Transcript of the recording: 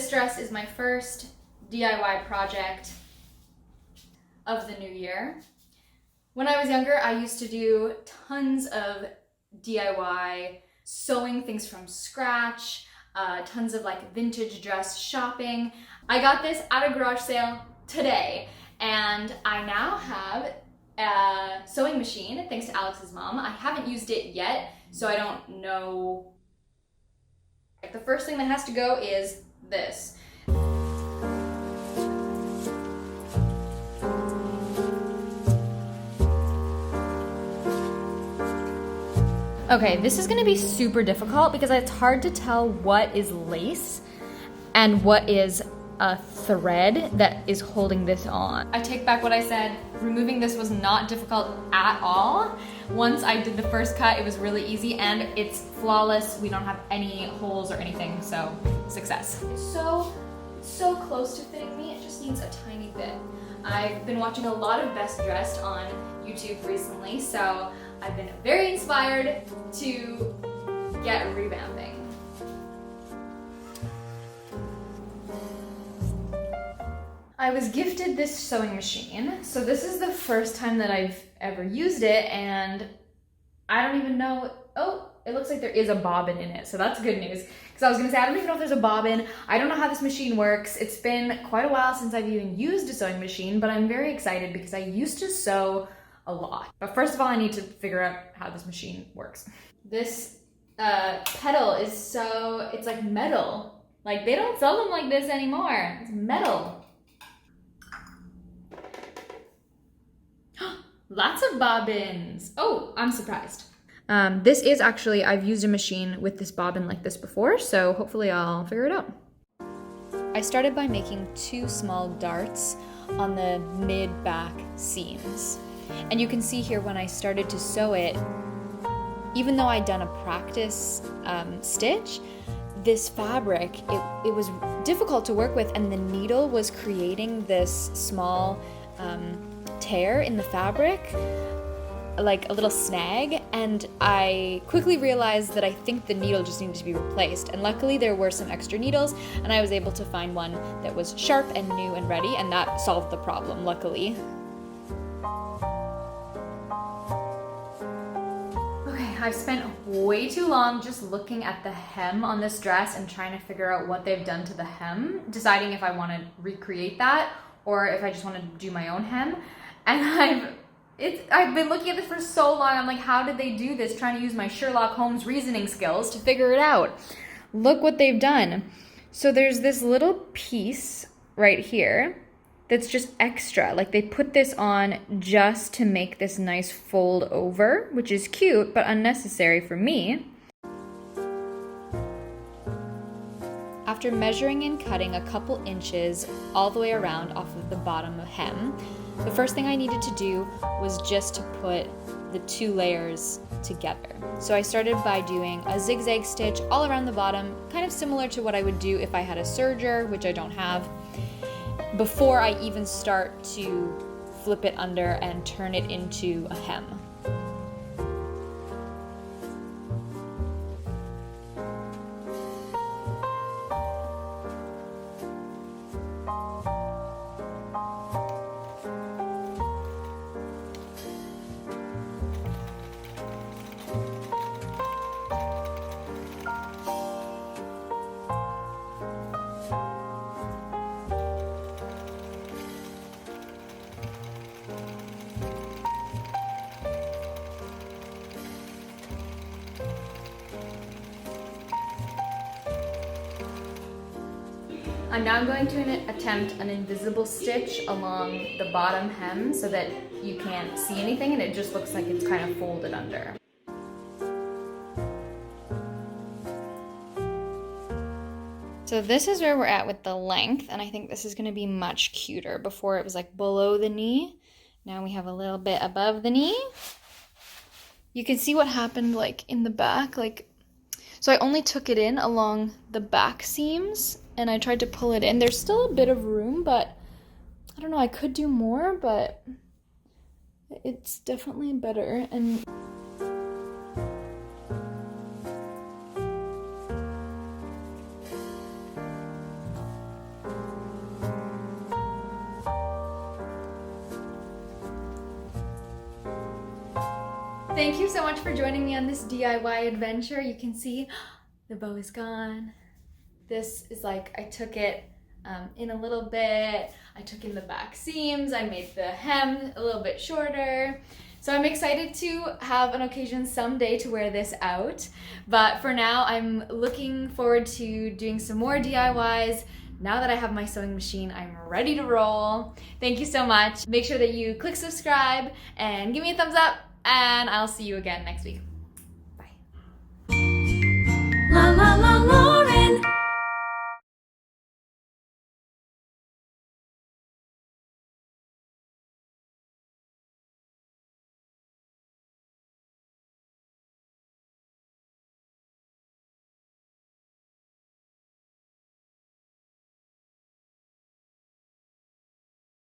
This dress is my first DIY project of the new year. When I was younger, I used to do tons of DIY sewing things from scratch, tons of like vintage dress shopping. I got this at a garage sale today, and I now have a sewing machine thanks to Alex's mom. I haven't used it yet, so I don't know. The first thing that has to go is this. Okay, this is gonna be super difficult because it's hard to tell what is lace and what is a thread that is holding this on. I take back what I said. Removing this was not difficult at all. Once I did the first cut, it was really easy and it's flawless. We don't have any holes or anything, so success. It's so close to fitting me, it just needs a tiny bit. I've been watching a lot of Best Dressed on YouTube recently, so I've been very inspired to get revamping. I was gifted this sewing machine, so this is the first time that I've ever used it, and I don't even know, oh, it looks like there is a bobbin in it, so that's good news. Because I was gonna say, I don't even know if there's a bobbin. I don't know how this machine works. It's been quite a while since I've even used a sewing machine, but I'm very excited because I used to sew a lot. But first of all, I need to figure out how this machine works. This pedal is it's like metal. Like they don't sell them like this anymore. It's metal. Lots of bobbins. Oh, I'm surprised. This is actually, I've used a machine with this bobbin like this before, so hopefully I'll figure it out. I started by making 2 small darts on the mid-back seams. And you can see here when I started to sew it, even though I'd done a practice stitch, this fabric, it was difficult to work with, and the needle was creating this small tear in the fabric, like a little snag, and I quickly realized that I think the needle just needed to be replaced, and luckily there were some extra needles and I was able to find one that was sharp and new and ready, and that solved the problem, luckily. Okay, I've spent way too long just looking at the hem on this dress and trying to figure out what they've done to the hem, deciding if I want to recreate that or if I just want to do my own hem. And I've been looking at this for so long. I'm like, how did they do this? Trying to use my Sherlock Holmes reasoning skills to figure it out. Look what they've done. So there's this little piece right here that's just extra. Like they put this on just to make this nice fold over, which is cute, but unnecessary for me. After measuring and cutting a couple inches all the way around off of the bottom of hem, the first thing I needed to do was just to put the 2 layers together. So I started by doing a zigzag stitch all around the bottom, kind of similar to what I would do if I had a serger, which I don't have, before I even start to flip it under and turn it into a hem. I'm now going to attempt an invisible stitch along the bottom hem so that you can't see anything and it just looks like it's kind of folded under. So this is where we're at with the length, and I think this is going to be much cuter. Before it was like below the knee. Now we have a little bit above the knee. You can see what happened like in the back, so I only took it in along the back seams and I tried to pull it in. There's still a bit of room, but I don't know, I could do more, but it's definitely better. And Thank you so much for joining me on this DIY adventure. You can see the bow is gone. This is like, I took it in a little bit. I took in the back seams. I made the hem a little bit shorter. So I'm excited to have an occasion someday to wear this out. But for now, I'm looking forward to doing some more DIYs. Now that I have my sewing machine, I'm ready to roll. Thank you so much. Make sure that you click subscribe and give me a thumbs up, and I'll see you again next week.